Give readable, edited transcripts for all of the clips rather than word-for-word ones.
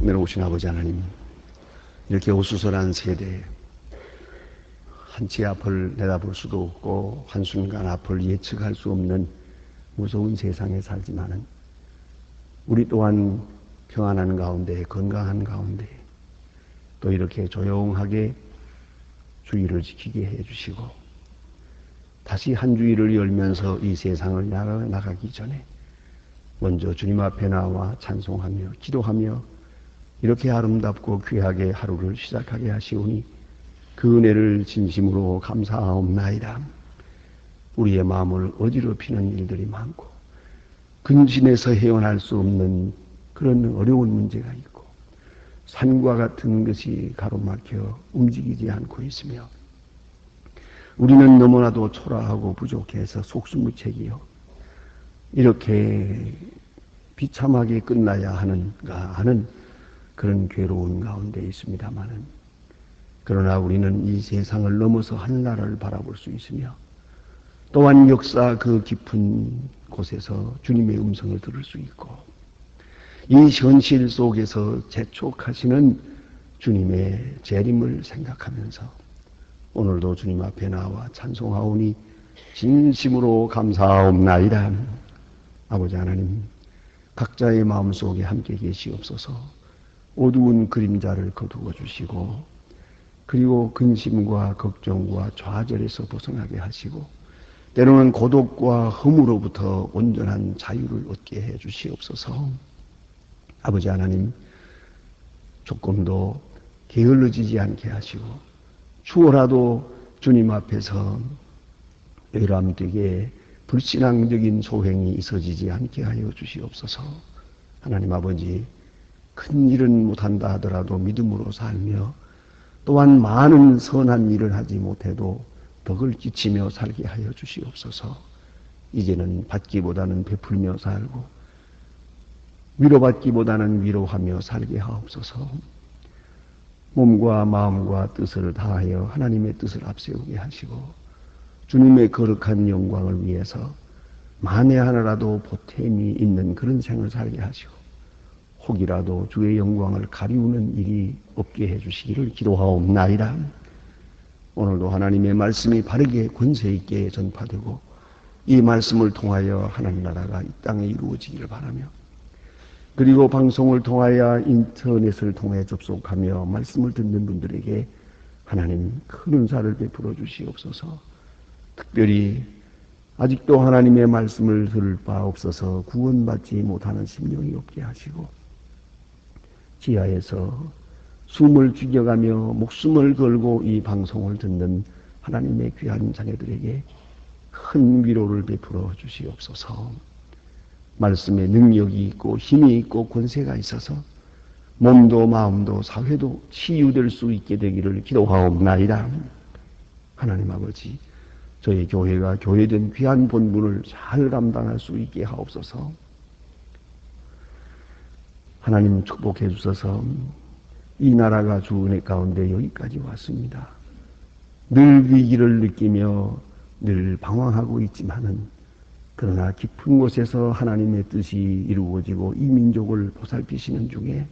내려오신 아버지 하나님, 이렇게 어수선한 세대에 한치 앞을 내다볼 수도 없고 한순간 앞을 예측할 수 없는 무서운 세상에 살지만은 우리 또한 평안한 가운데, 건강한 가운데 또 이렇게 조용하게 주의를 지키게 해주시고 다시 한 주일을 열면서 이 세상을 나가기 전에 먼저 주님 앞에 나와 찬송하며 기도하며 이렇게 아름답고 귀하게 하루를 시작하게 하시오니 그 은혜를 진심으로 감사하옵나이다. 우리의 마음을 어지럽히는 일들이 많고 근심에서 헤어날 수 없는 그런 어려운 문제가 있고 산과 같은 것이 가로막혀 움직이지 않고 있으며 우리는 너무나도 초라하고 부족해서 속수무책이요 이렇게 비참하게 끝나야 하는가 하는 그런 괴로운 가운데 있습니다마는 그러나 우리는 이 세상을 넘어서 하늘나라를 바라볼 수 있으며 또한 역사 그 깊은 곳에서 주님의 음성을 들을 수 있고 이 현실 속에서 재촉하시는 주님의 재림을 생각하면서 오늘도 주님 앞에 나와 찬송하오니 진심으로 감사하옵나이다. 아버지 하나님, 각자의 마음속에 함께 계시옵소서. 어두운 그림자를 거두어 주시고 그리고 근심과 걱정과 좌절에서 벗어나게 하시고 때로는 고독과 흠으로부터 온전한 자유를 얻게 해 주시옵소서. 아버지 하나님, 조금도 게을러지지 않게 하시고 추워라도 주님 앞에서 외람되게 불신앙적인 소행이 있어지지 않게 하여 주시옵소서. 하나님 아버지, 큰 일은 못한다 하더라도 믿음으로 살며 또한 많은 선한 일을 하지 못해도 덕을 끼치며 살게 하여 주시옵소서. 이제는 받기보다는 베풀며 살고 위로받기보다는 위로하며 살게 하옵소서. 몸과 마음과 뜻을 다하여 하나님의 뜻을 앞세우게 하시고 주님의 거룩한 영광을 위해서 만에 하나라도 보탬이 있는 그런 생을 살게 하시고 혹이라도 주의 영광을 가리우는 일이 없게 해주시기를 기도하옵나이다. 오늘도 하나님의 말씀이 바르게 권세 있게 전파되고 이 말씀을 통하여 하나님 나라가 이 땅에 이루어지기를 바라며 그리고 방송을 통하여 인터넷을 통해 접속하며 말씀을 듣는 분들에게 하나님 큰 은사를 베풀어 주시옵소서. 특별히 아직도 하나님의 말씀을 들을 바 없어서 구원받지 못하는 심령이 없게 하시고 지하에서 숨을 죽여가며 목숨을 걸고 이 방송을 듣는 하나님의 귀한 자녀들에게 큰 위로를 베풀어 주시옵소서. 말씀에 능력이 있고 힘이 있고 권세가 있어서 몸도 마음도 사회도 치유될 수 있게 되기를 기도하옵나이다. 하나님 아버지, 저희 교회가 교회된 귀한 본분을 잘 감당할 수 있게 하옵소서. 하나님 축복해 주셔서 이 나라가 주 은혜 가운데 여기까지 왔습니다. 늘 위기를 느끼며 늘 방황하고 있지만은 그러나 깊은 곳에서 하나님의 뜻이 이루어지고 이 민족을 보살피시는 중에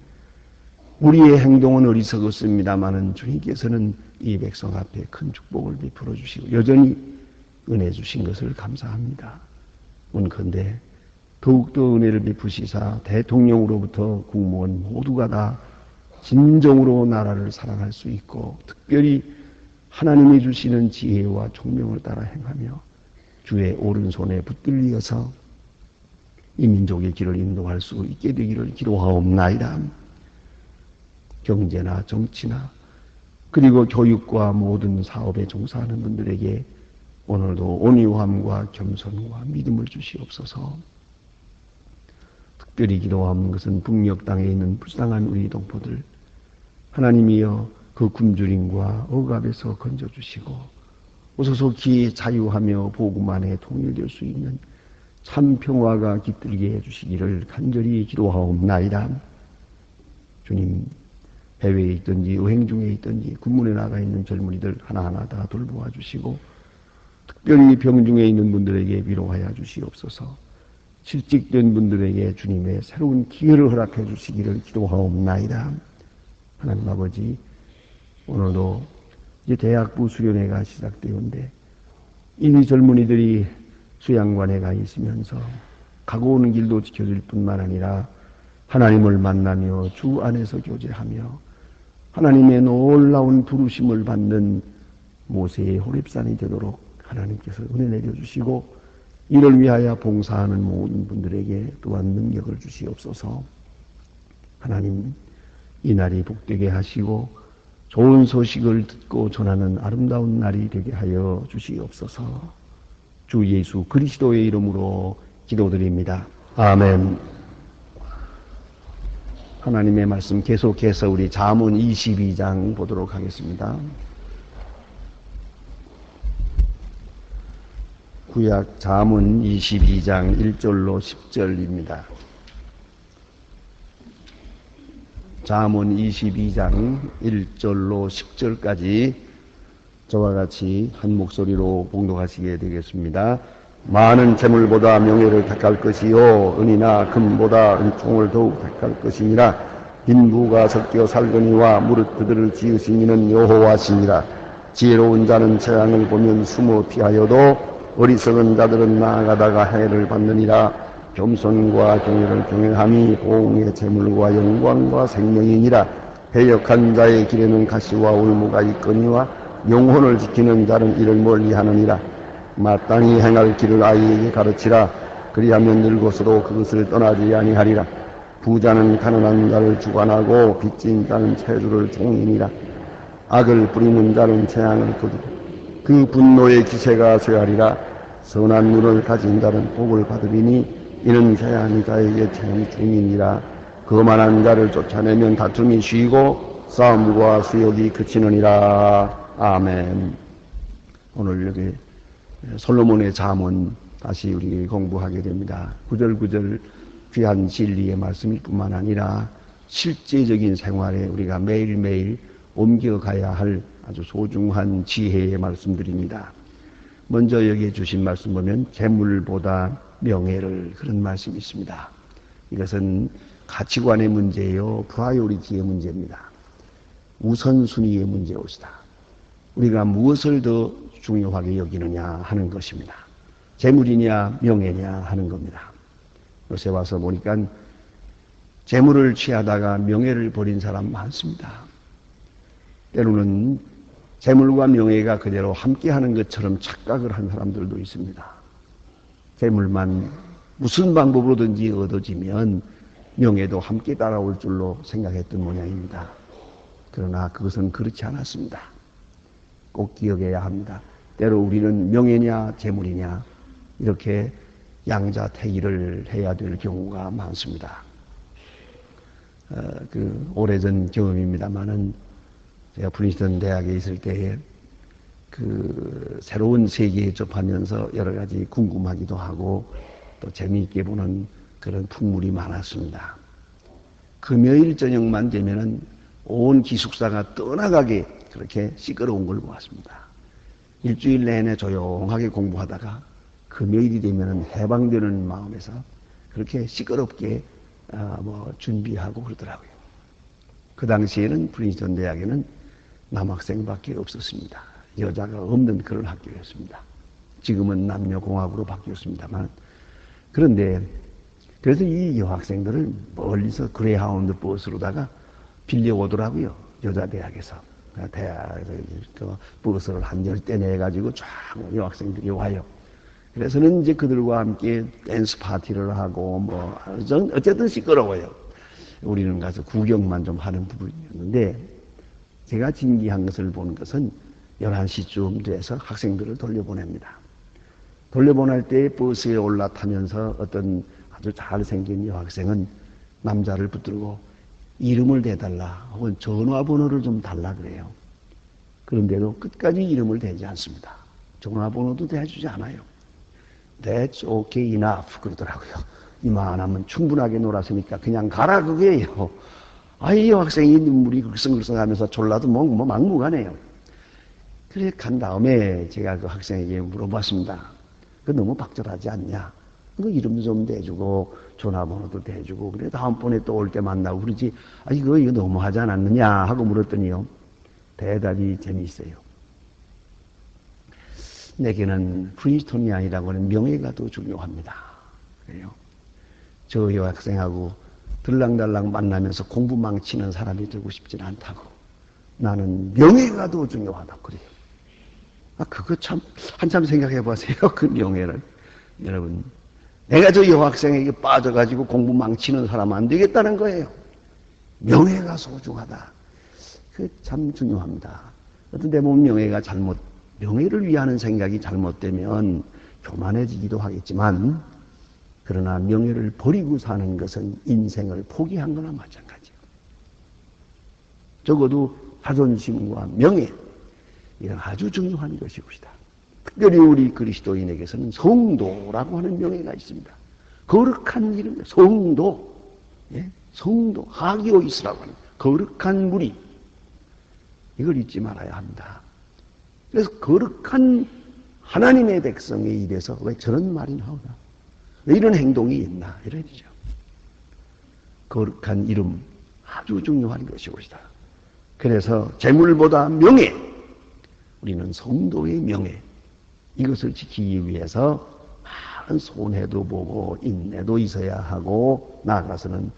우리의 행동은 어리석었습니다마는 주님께서는 이 백성 앞에 큰 축복을 베풀어 주시고 여전히 은혜 주신 것을 감사합니다. 원컨대 더욱더 은혜를 베푸시사 대통령으로부터 국무원 모두가 다 진정으로 나라를 사랑할 수 있고 특별히 하나님이 주시는 지혜와 총명을 따라 행하며 주의 오른손에 붙들리어서 이 민족의 길을 인도할 수 있게 되기를 기도하옵나이다. 경제나 정치나 그리고 교육과 모든 사업에 종사하는 분들에게 오늘도 온유함과 겸손과 믿음을 주시옵소서. 특별히 기도하는 것은 북녘 땅에 있는 불쌍한 우리 동포들 하나님이여 그 굶주림과 억압에서 건져주시고 오소속히 자유하며 복음 안에 통일될 수 있는 참 평화가 깃들게 해주시기를 간절히 기도하옵나이다. 주님, 해외에 있든지 여행 중에 있든지 군문에 나가 있는 젊은이들 하나하나 다 돌보아 주시고 특별히 병중에 있는 분들에게 위로하여 주시옵소서. 실직된 분들에게 주님의 새로운 기회를 허락해 주시기를 기도하옵나이다. 하나님 아버지, 오늘도 이제 대학부 수련회가 시작되었는데 이미 젊은이들이 수양관에 가 있으면서 가고 오는 길도 지켜줄 뿐만 아니라 하나님을 만나며 주 안에서 교제하며 하나님의 놀라운 부르심을 받는 모세의 호렙산이 되도록 하나님께서 은혜 내려주시고 이를 위하여 봉사하는 모든 분들에게 또한 능력을 주시옵소서. 하나님, 이 날이 복되게 하시고 좋은 소식을 듣고 전하는 아름다운 날이 되게 하여 주시옵소서. 주 예수 그리스도의 이름으로 기도드립니다. 아멘. 하나님의 말씀 계속해서 우리 잠언 22장 보도록 하겠습니다. 구약 잠언 22장 1절로 10절입니다. 잠언 22장 1절로 10절까지 저와 같이 한 목소리로 봉독하시게 되겠습니다. 많은 재물보다 명예를 택할 것이요 은이나 금보다 은총을 더욱 택할 것이니라. 빈부가 섞여 살거니와 무릇 그들을 지으신 이는 여호와시니라. 지혜로운 자는 재앙을 보면 숨어 피하여도 어리석은 자들은 나아가다가 해를 받느니라. 겸손과 경외를 경외함이 보응의 재물과 영광과 생명이니라. 배역한 자의 길에는 가시와 올무가 있거니와 영혼을 지키는 자는 이를 멀리하느니라. 마땅히 행할 길을 아이에게 가르치라. 그리하면 늙어서도 그것을 떠나지 아니하리라. 부자는 가난한 자를 주관하고 빚진 자는 채주를 종이니라. 악을 뿌리는 자는 재앙을 거두고 그 분노의 기세가 쇠하리라. 선한 눈을 가진 자는 복을 받으리니 이는 재앙이 자에게 참 중이니라. 거만한 자를 쫓아내면 다툼이 쉬고 싸움과 수욕이 그치느니라. 아멘. 오늘 여기 솔로몬의 잠언 다시 우리 공부하게 됩니다. 구절구절 귀한 진리의 말씀일 뿐만 아니라 실제적인 생활에 우리가 매일매일 옮겨가야 할 아주 소중한 지혜의 말씀들입니다. 먼저 여기에 주신 말씀 보면 재물보다 명예를, 그런 말씀이 있습니다. 이것은 가치관의 문제예요. 프라이오리티의 문제입니다. 우선순위의 문제옷이다. 우리가 무엇을 더 중요하게 여기느냐 하는 것입니다. 재물이냐 명예냐 하는 겁니다. 요새 와서 보니까 재물을 취하다가 명예를 버린 사람 많습니다. 때로는 재물과 명예가 그대로 함께하는 것처럼 착각을 한 사람들도 있습니다. 재물만 무슨 방법으로든지 얻어지면 명예도 함께 따라올 줄로 생각했던 모양입니다. 그러나 그것은 그렇지 않았습니다. 꼭 기억해야 합니다. 때로 우리는 명예냐 재물이냐 이렇게 양자택일을 해야 될 경우가 많습니다. 오래전 경험입니다만은 제가 프린스턴 대학에 있을 때에 새로운 세계에 접하면서 여러 가지 궁금하기도 하고 또 재미있게 보는 그런 풍물이 많았습니다. 금요일 저녁만 되면은 온 기숙사가 떠나가게 그렇게 시끄러운 걸 보았습니다. 일주일 내내 조용하게 공부하다가 금요일이 되면은 해방되는 마음에서 그렇게 시끄럽게 준비하고 그러더라고요. 그 당시에는 프린스턴 대학에는 남학생밖에 없었습니다. 여자가 없는 그런 학교였습니다. 지금은 남녀공학으로 바뀌었습니다만, 그런데 그래서 이 여학생들을 멀리서 그레이하운드 버스로다가 빌려오더라고요. 여자 대학에서. 대학에서 버스를 한 10대 내가지고 쫙 여학생들이 와요. 그래서는 이제 그들과 함께 댄스 파티를 하고 어쨌든 시끄러워요. 우리는 가서 구경만 좀 하는 부분이었는데, 제가 진기한 것을 보는 것은 11시쯤 돼서 학생들을 돌려보냅니다. 돌려보낼 때 버스에 올라타면서 어떤 아주 잘생긴 여학생은 남자를 붙들고 이름을 대달라 혹은 전화번호를 좀 달라 그래요. 그런데도 끝까지 이름을 대지 않습니다. 전화번호도 대주지 않아요. That's okay enough 그러더라고요. 이만하면 충분하게 놀았으니까 그냥 가라 그게요. 이 여학생이 눈물이 글썽글썽하면서 졸라도 막무가내요. 그래 간 다음에 제가 그 학생에게 물어봤습니다. 그 너무 박절하지 않냐? 그 이름도 좀 대주고 전화번호도 대주고 그래 다음번에 또 올 때 만나고 그러지. 아 이거 너무 하지 않았느냐 하고 물었더니요. 대답이 재미있어요. 내게는 프린스토니안이라고 하는 명예가 더 중요합니다. 그래요. 저 여학생하고 들랑달랑 만나면서 공부 망치는 사람이 되고 싶진 않다고. 나는 명예가 더 중요하다고 그래요. 아, 그거 참, 한참 생각해 보세요. 그 명예를. 여러분, 내가 저 여학생에게 빠져가지고 공부 망치는 사람 안 되겠다는 거예요. 명예가 소중하다. 그 참 중요합니다. 어떤 데 보면 명예를 위하는 생각이 잘못되면 교만해지기도 하겠지만, 그러나 명예를 버리고 사는 것은 인생을 포기한 거나 마찬가지예요. 적어도 자존심과 명예, 이런 아주 중요한 것이옵시다. 특별히 우리 그리스도인에게서는 성도라고 하는 명예가 있습니다. 거룩한 이름, 성도, 예? 성도, 하기오이스라고 하는 거룩한 무리, 이걸 잊지 말아야 합니다. 그래서 거룩한 하나님의 백성에 이래서 왜 저런 말이 나오나? 왜 이런 행동이 있나? 이래야 되죠. 거룩한 이름, 아주 중요한 것이옵시다. 그래서 재물보다 명예, 우리는 성도의 명예, 이것을 지키기 위해서 많은 손해도 보고 인내도 있어야 하고 나아가서는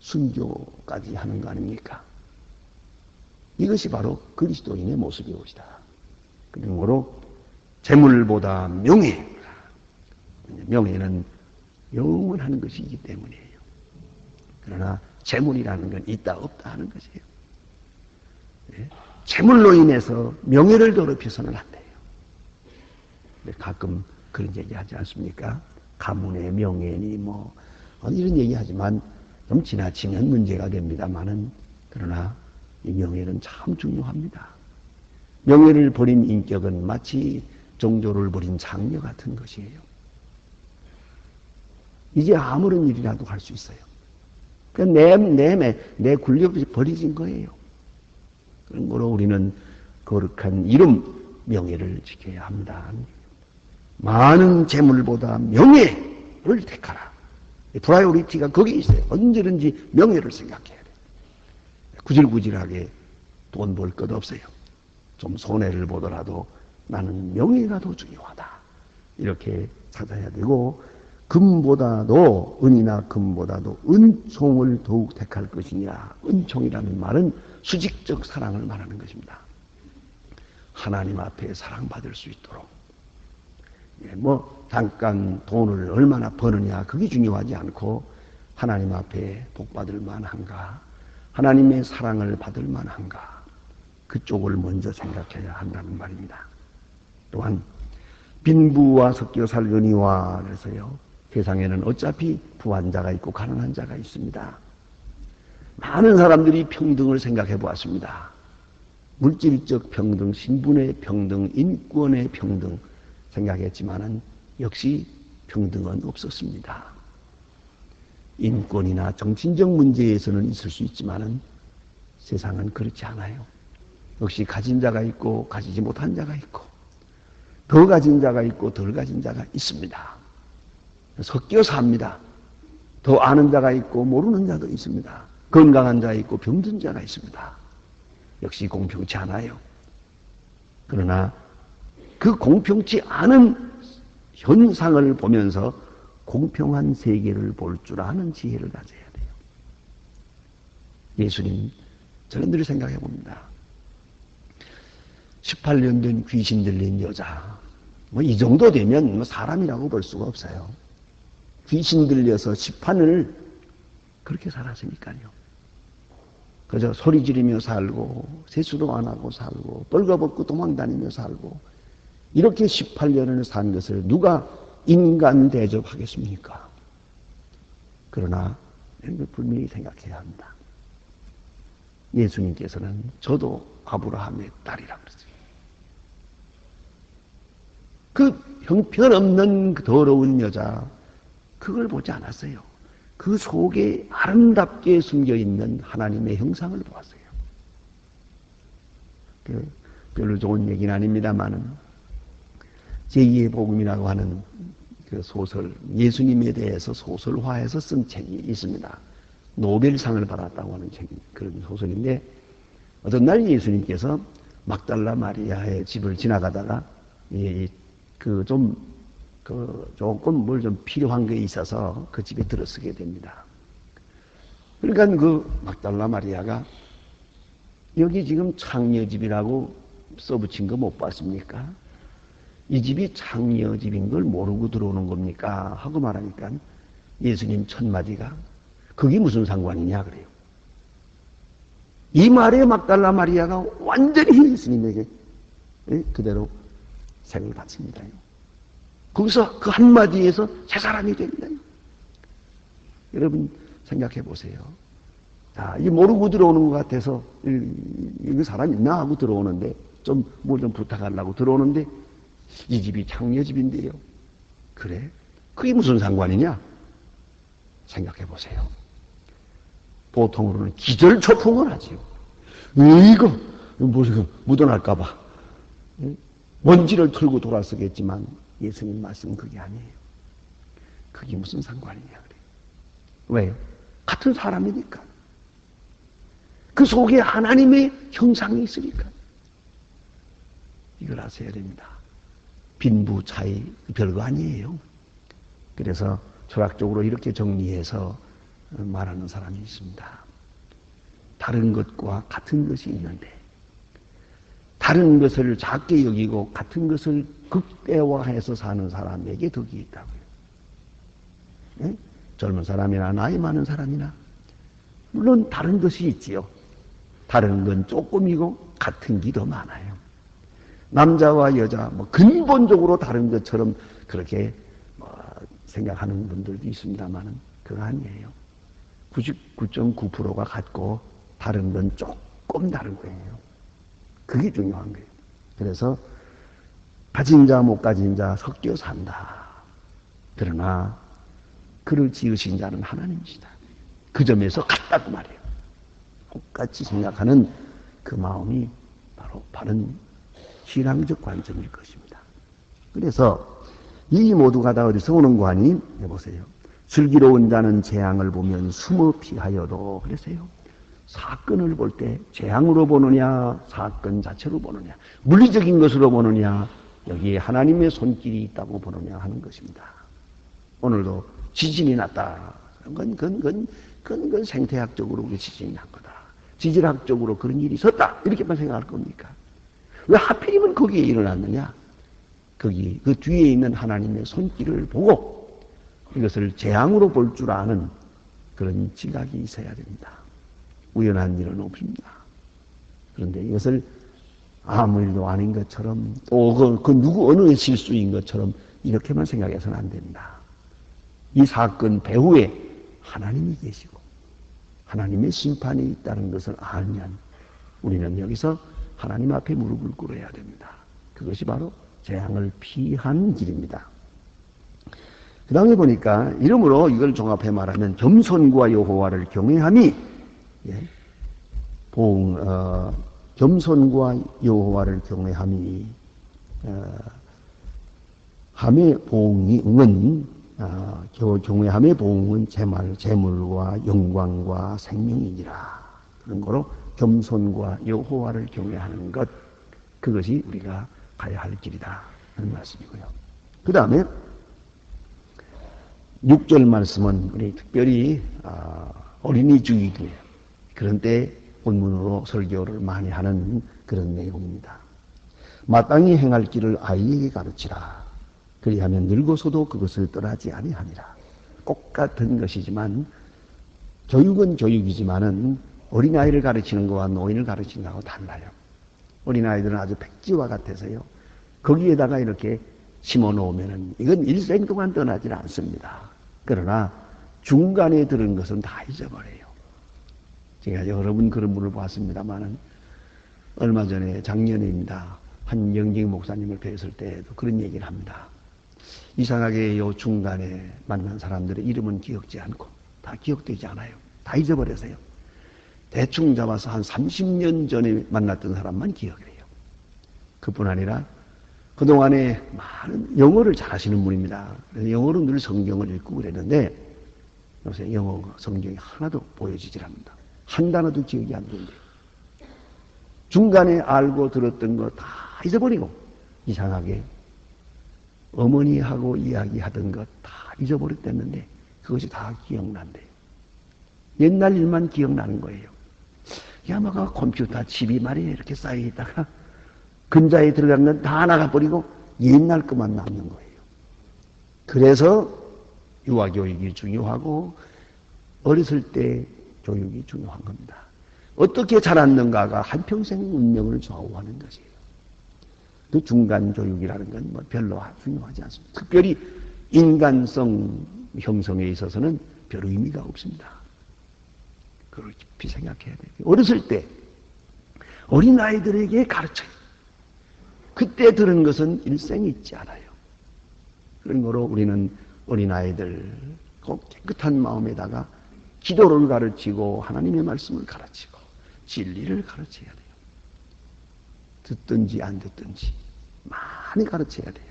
순교까지 하는 거 아닙니까? 이것이 바로 그리스도인의 모습이옵시다. 그러므로 재물보다 명예, 명예는 영원한 것이기 때문이에요. 그러나 재물이라는 건 있다 없다 하는 것이에요. 네? 재물로 인해서 명예를 더럽혀서는 안 돼요. 가끔 그런 얘기 하지 않습니까? 가문의 명예니 뭐 이런 얘기 하지만 좀 지나치면 문제가 됩니다만은 그러나 이 명예는 참 중요합니다. 명예를 버린 인격은 마치 종조를 버린 장녀 같은 것이에요. 이제 아무런 일이라도 할 수 있어요. 내 굴력이 버려진 거예요. 그러므로 우리는 거룩한 이름, 명예를 지켜야 합니다. 많은 재물보다 명예를 택하라. 프라이오리티가 거기에 있어요. 언제든지 명예를 생각해야 돼요. 구질구질하게 돈 벌 것 없어요. 좀 손해를 보더라도 나는 명예가 더 중요하다. 이렇게 찾아야 되고 금보다도 은이나 금보다도 은총을 더욱 택할 것이냐. 은총이라는 말은 수직적 사랑을 말하는 것입니다. 하나님 앞에 사랑받을 수 있도록. 잠깐 돈을 얼마나 버느냐 그게 중요하지 않고 하나님 앞에 복받을 만한가, 하나님의 사랑을 받을 만한가, 그쪽을 먼저 생각해야 한다는 말입니다. 또한 빈부와 섞여 살거니와 그래서요, 세상에는 어차피 부한 자가 있고 가난한 자가 있습니다. 많은 사람들이 평등을 생각해 보았습니다. 물질적 평등, 신분의 평등, 인권의 평등 생각했지만은 역시 평등은 없었습니다. 인권이나 정신적 문제에서는 있을 수 있지만은 세상은 그렇지 않아요. 역시 가진 자가 있고 가지지 못한 자가 있고 더 가진 자가 있고 덜 가진 자가 있습니다. 섞여 삽니다. 더 아는 자가 있고 모르는 자도 있습니다. 건강한 자가 있고 병든 자가 있습니다. 역시 공평치 않아요. 그러나 그 공평치 않은 현상을 보면서 공평한 세계를 볼 줄 아는 지혜를 가져야 돼요. 예수님, 저는 늘 생각해 봅니다. 18년 된 귀신 들린 여자, 이 정도 되면 사람이라고 볼 수가 없어요. 귀신 들려서 시판을 그렇게 살았으니까요. 그저 소리 지르며 살고 세수도 안 하고 살고 벌거벗고 도망다니며 살고 이렇게 18년을 산 것을 누가 인간 대접하겠습니까? 그러나 분명히 생각해야 합니다. 예수님께서는 저도 아브라함의 딸이라 그랬어요. 그 형편없는 더러운 여자, 그걸 보지 않았어요. 그 속에 아름답게 숨겨있는 하나님의 형상을 보았어요. 별로 좋은 얘기는 아닙니다만은 제2의 복음이라고 하는 그 소설, 예수님에 대해서 소설화해서 쓴 책이 있습니다. 노벨상을 받았다고 하는 책, 그런 소설인데, 어떤 날 예수님께서 막달라 마리아의 집을 지나가다가, 조금 뭘 좀 필요한 게 있어서 그 집에 들어서게 됩니다. 그러니까 그 막달라 마리아가 여기 지금 창녀집이라고 써붙인 거 못 봤습니까? 이 집이 창녀집인 걸 모르고 들어오는 겁니까? 하고 말하니까 예수님 첫 마디가 그게 무슨 상관이냐 그래요. 이 말에 막달라 마리아가 완전히 예수님에게 그대로 생을 받습니다. 거기서 그 한마디에서 새 사람이 됩니다. 여러분 생각해 보세요. 자, 이 모르고 들어오는 것 같아서 이거 사람 있나 하고 들어오는데 좀 뭘 좀 부탁하려고 들어오는데 이 집이 창녀집인데요. 그래? 그게 무슨 상관이냐? 생각해 보세요. 보통으로는 기절초풍을 하지요. 이거 무슨 묻어날까봐 먼지를 털고 돌아서겠지만 예수님 말씀은 그게 아니에요. 그게 무슨 상관이냐 그래요. 왜요? 같은 사람이니까. 그 속에 하나님의 형상이 있으니까. 이걸 아셔야 됩니다. 빈부 차이 별거 아니에요. 그래서 철학적으로 이렇게 정리해서 말하는 사람이 있습니다. 다른 것과 같은 것이 있는데 다른 것을 작게 여기고 같은 것을 극대화해서 사는 사람에게 덕이 있다고요. 네? 젊은 사람이나 나이 많은 사람이나 물론 다른 것이 있지요. 다른 건 조금이고 같은 게 더 많아요. 남자와 여자 근본적으로 다른 것처럼 그렇게 생각하는 분들도 있습니다만은 그거 아니에요. 99.9%가 같고 다른 건 조금 다른 거예요. 그게 중요한 거예요. 그래서 가진 자 못 가진 자 섞여 산다. 그러나 그를 지으신 자는 하나님이시다. 그 점에서 같다고 말이에요. 똑같이 생각하는 그 마음이 바로 바른 신앙적 관점일 것입니다. 그래서 이 모두가 다 어디서 오는 거 아니? 해보세요. 슬기로운 자는 재앙을 보면 숨어 피하여도 그러세요. 사건을 볼 때 재앙으로 보느냐 사건 자체로 보느냐 물리적인 것으로 보느냐 여기에 하나님의 손길이 있다고 보느냐 하는 것입니다. 오늘도 지진이 났다. 그건 생태학적으로 지진이 난 거다. 지질학적으로 그런 일이 있었다. 이렇게만 생각할 겁니까? 왜 하필이면 거기에 일어났느냐? 그 뒤에 있는 하나님의 손길을 보고 이것을 재앙으로 볼 줄 아는 그런 지각이 있어야 됩니다. 우연한 일은 없습니다. 그런데 이것을 아무 일도 아닌 것처럼 또 누구 어느 실수인 것처럼 이렇게만 생각해서는 안 된다. 이 사건 배후에 하나님이 계시고 하나님의 심판이 있다는 것을 알면 우리는 여기서 하나님 앞에 무릎을 꿇어야 됩니다. 그것이 바로 재앙을 피한 길입니다. 그 다음에 보니까 이러므로 이걸 종합해 말하면 겸손과 여호와를 경외함이 겸손과 여호와를 경외함이 함의 보응은 경외함의 보응은 재물과 영광과 생명이니라. 그런 거로 겸손과 여호와를 경외하는 것 그것이 우리가 가야 할 길이다 하는 말씀이고요. 그 다음에 6절 말씀은 우리 특별히 어린이 주일이에요. 그런 때 본문으로 설교를 많이 하는 그런 내용입니다. 마땅히 행할 길을 아이에게 가르치라. 그리하면 늙어서도 그것을 떠나지 아니하니라. 똑같은 것이지만 교육은 교육이지만은 어린아이를 가르치는 것과 노인을 가르치는 것하고 달라요. 어린아이들은 아주 백지와 같아서요. 거기에다가 이렇게 심어놓으면은 이건 일생 동안 떠나질 않습니다. 그러나 중간에 들은 것은 다 잊어버려요. 제가 여러분 그런 분을 봤습니다만은 얼마 전에 작년입니다. 한 영직 목사님을 뵀을 때도 그런 얘기를 합니다. 이상하게 요 중간에 만난 사람들의 이름은 기억지 않고 다 기억되지 않아요. 다 잊어버려서요. 대충 잡아서 한 30년 전에 만났던 사람만 기억을 해요. 그뿐 아니라 그동안에 많은 영어를 잘하시는 분입니다. 그래서 영어로 늘 성경을 읽고 그랬는데 요새 영어 성경이 하나도 보여지질 않는다. 한 단어도 기억이 안 되는데 중간에 알고 들었던 거 다 잊어버리고 이상하게 어머니하고 이야기하던 것 다 잊어버렸댔는데 그것이 다 기억난대요. 옛날 일만 기억나는 거예요. 야마가 컴퓨터 집이 말이에요. 이렇게 쌓여있다가 근자에 들어간 건 다 나가버리고 옛날 것만 남는 거예요. 그래서 유아교육이 중요하고 어렸을 때 교육이 중요한 겁니다. 어떻게 자랐는가가 한평생 운명을 좌우하는 것이에요. 그 중간 교육이라는 건 뭐 별로 중요하지 않습니다. 특별히 인간성 형성에 있어서는 별 의미가 없습니다. 그걸 깊이 생각해야 돼요. 어렸을 때 어린아이들에게 가르쳐요. 그때 들은 것은 일생 잊지 않아요. 그런 거로 우리는 어린아이들 꼭 깨끗한 마음에다가 기도를 가르치고 하나님의 말씀을 가르치고 진리를 가르쳐야 돼요. 듣든지 안 듣든지 많이 가르쳐야 돼요.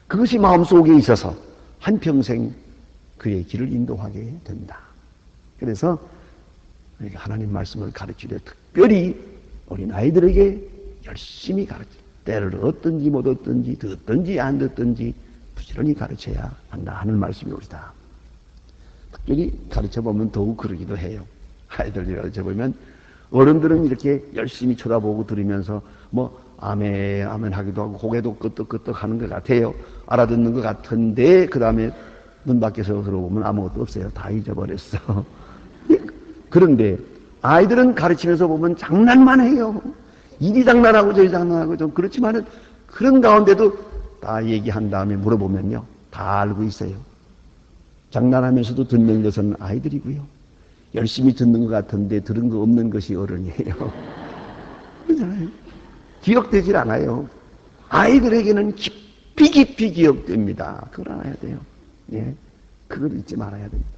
그것이 마음속에 있어서 한평생 그의 길을 인도하게 된다. 그래서 하나님 말씀을 가르치되 특별히 어린아이들에게 열심히 가르쳐. 때를 얻든지 못 얻든지 듣든지 안 듣든지 부지런히 가르쳐야 한다 하는 말씀이 옳다. 특별히 가르쳐보면 더욱 그러기도 해요. 아이들 가르쳐보면 어른들은 이렇게 열심히 쳐다보고 들으면서 뭐 아멘 아멘 하기도 하고 고개도 끄덕끄덕 하는 것 같아요. 알아듣는 것 같은데 그 다음에 문 밖에서 들어보면 아무것도 없어요. 다 잊어버렸어. 그런데 아이들은 가르치면서 보면 장난만 해요. 이리 장난하고 저리 장난하고 좀 그렇지만은 그런 가운데도 다 얘기한 다음에 물어보면요. 다 알고 있어요. 장난하면서도 듣는 것은 아이들이고요. 열심히 듣는 것 같은데 들은 거 없는 것이 어른이에요. 그렇잖아요. 기억되질 않아요. 아이들에게는 깊이 기억됩니다. 그걸 알아야 돼요. 예. 그걸 잊지 말아야 됩니다.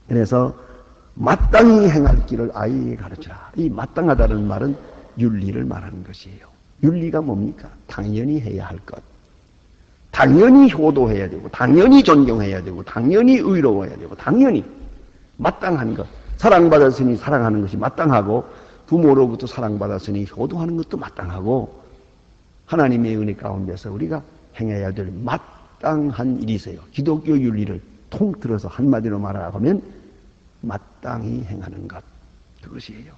그래서 마땅히 행할 길을 아이에게 가르쳐라. 이 마땅하다는 말은 윤리를 말하는 것이에요. 윤리가 뭡니까? 당연히 해야 할 것. 당연히 효도해야 되고, 당연히 존경해야 되고, 당연히 의로워야 되고, 당연히 마땅한 것. 사랑받았으니 사랑하는 것이 마땅하고, 부모로부터 사랑받았으니 효도하는 것도 마땅하고, 하나님의 은혜 가운데서 우리가 행해야 될 마땅한 일이 있어요. 기독교 윤리를 통틀어서 한마디로 말하면 마땅히 행하는 것. 그것이에요.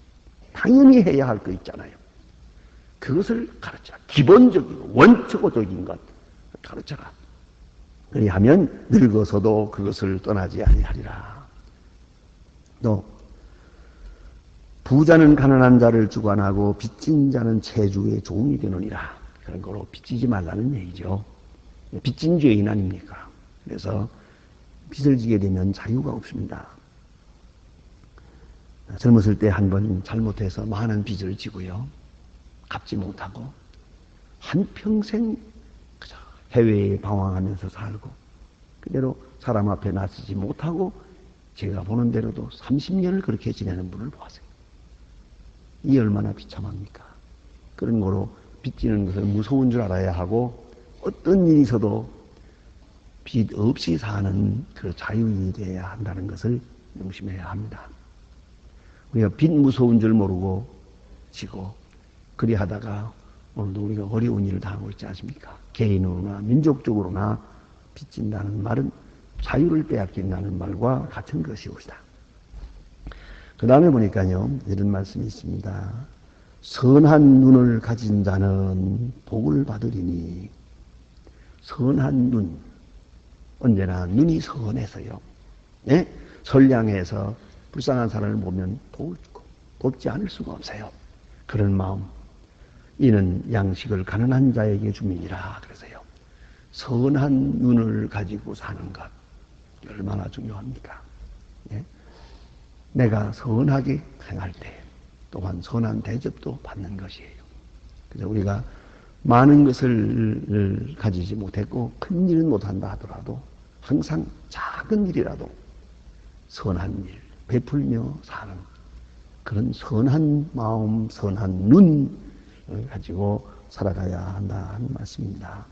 당연히 해야 할 거 있잖아요. 그것을 가르쳐라. 기본적이고 원초적인 것 가르쳐라. 그리하면 늙어서도 그것을 떠나지 아니하리라. 또 부자는 가난한 자를 주관하고 빚진 자는 채주의 종이 되느니라. 그런 거로 빚지지 말라는 얘기죠. 빚진 죄인 아닙니까? 그래서 빚을 지게 되면 자유가 없습니다. 젊었을 때 한 번 잘못해서 많은 빚을 지고요. 갚지 못하고 한평생 해외에 방황하면서 살고 그대로 사람 앞에 나서지 못하고 제가 보는 대로도 30년을 그렇게 지내는 분을 보았어요. 이 얼마나 비참합니까? 그런 거로 빚지는 것은 무서운 줄 알아야 하고 어떤 일이 있어도 빚 없이 사는 그 자유인이 되어야 한다는 것을 명심해야 합니다. 우리가 빚 무서운 줄 모르고 지고 그리하다가 오늘도 우리가 어려운 일을 당하고 있지 않습니까? 개인으로나 민족적으로나 빚진다는 말은 자유를 빼앗긴다는 말과 같은 것이옵시다. 그 다음에 보니까요 이런 말씀이 있습니다. 선한 눈을 가진 자는 복을 받으리니. 선한 눈, 언제나 눈이 선해서요. 네? 선량해서 불쌍한 사람을 보면 돕지 않을 수가 없어요. 그런 마음. 이는 양식을 가난한 자에게 줌이니라. 그래서요. 선한 눈을 가지고 사는 것. 얼마나 중요합니까? 네? 내가 선하게 행할 때 또한 선한 대접도 받는 것이에요. 그래서 우리가 많은 것을 가지지 못했고 큰 일은 못한다 하더라도 항상 작은 일이라도 선한 일, 베풀며 사는 그런 선한 마음, 선한 눈을 가지고 살아가야 한다는 말씀입니다.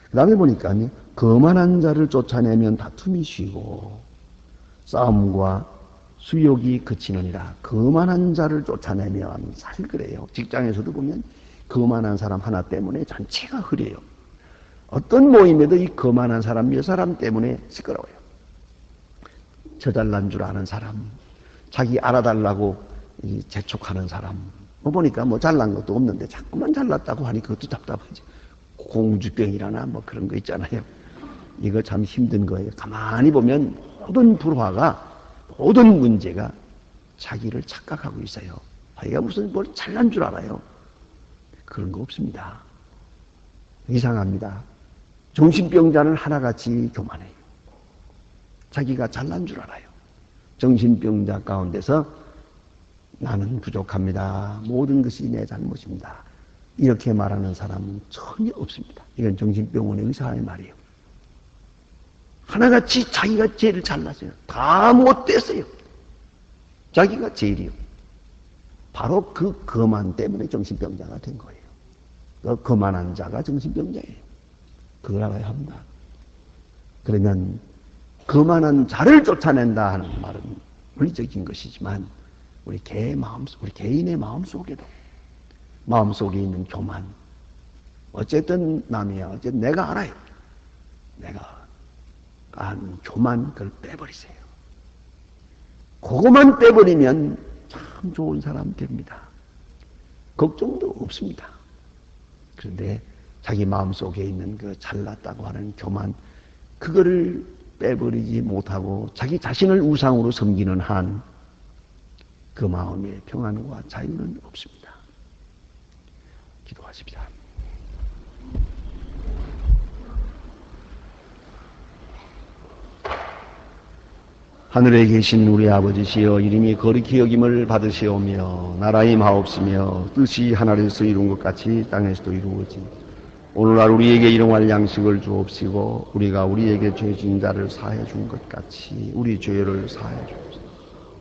그 다음에 보니까 거만한 자를 쫓아내면 다툼이 쉬고 싸움과 수욕이 그치느니라. 거만한 자를 쫓아내면 사실 그래요. 직장에서도 보면 거만한 사람 하나 때문에 전체가 흐려요. 어떤 모임에도 이 거만한 사람 몇 사람 때문에 시끄러워요. 저 잘난 줄 아는 사람, 자기 알아달라고 재촉하는 사람, 보니까 잘난 것도 없는데 자꾸만 잘났다고 하니 그것도 답답하지. 공주병이라나 그런 거 있잖아요. 이거 참 힘든 거예요. 가만히 보면 모든 불화가, 모든 문제가 자기를 착각하고 있어요. 자기가 무슨 뭘 잘난 줄 알아요. 그런 거 없습니다. 이상합니다. 정신병자는 하나같이 교만해요. 자기가 잘난 줄 알아요. 정신병자 가운데서 나는 부족합니다. 모든 것이 내 잘못입니다. 이렇게 말하는 사람은 전혀 없습니다. 이건 정신병원의 의사의 말이에요. 하나같이 자기가 제일 잘났어요. 다 못됐어요. 자기가 제일이요. 바로 그 거만 때문에 정신병자가 된 거예요. 그 거만한 자가 정신병자예요. 그걸 알아야 합니다. 그러면 거만한 자를 쫓아낸다 하는 말은 물리적인 것이지만 우리 개인의 마음 속에도 마음 속에 있는 교만, 어쨌든 남이야, 어쨌든 내가 알아요. 내가 한 교만 그걸 빼버리세요. 그것만 빼버리면 참 좋은 사람 됩니다. 걱정도 없습니다. 그런데 자기 마음속에 있는 그 잘났다고 하는 교만, 그거를 빼버리지 못하고 자기 자신을 우상으로 섬기는 한 그 마음의 평안과 자유는 없습니다. 기도하십시다. 하늘에 계신 우리 아버지시여, 이름이 거룩히 여김을 받으시오며 나라의 마옵시며 뜻이 하늘에서 이룬 것 같이 땅에서도 이루어지. 오늘날 우리에게 일용할 양식을 주옵시고 우리가 우리에게 죄 지은 자를 사해 준 것 같이 우리 죄를 사해 주옵소서.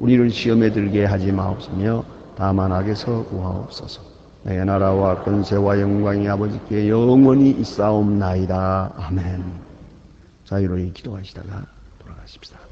우리를 시험에 들게 하지 마옵시며 다만 악에서 구하옵소서. 내 나라와 권세와 영광이 아버지께 영원히 있사옵나이다. 아멘. 자유로이 기도하시다가 돌아가십시다.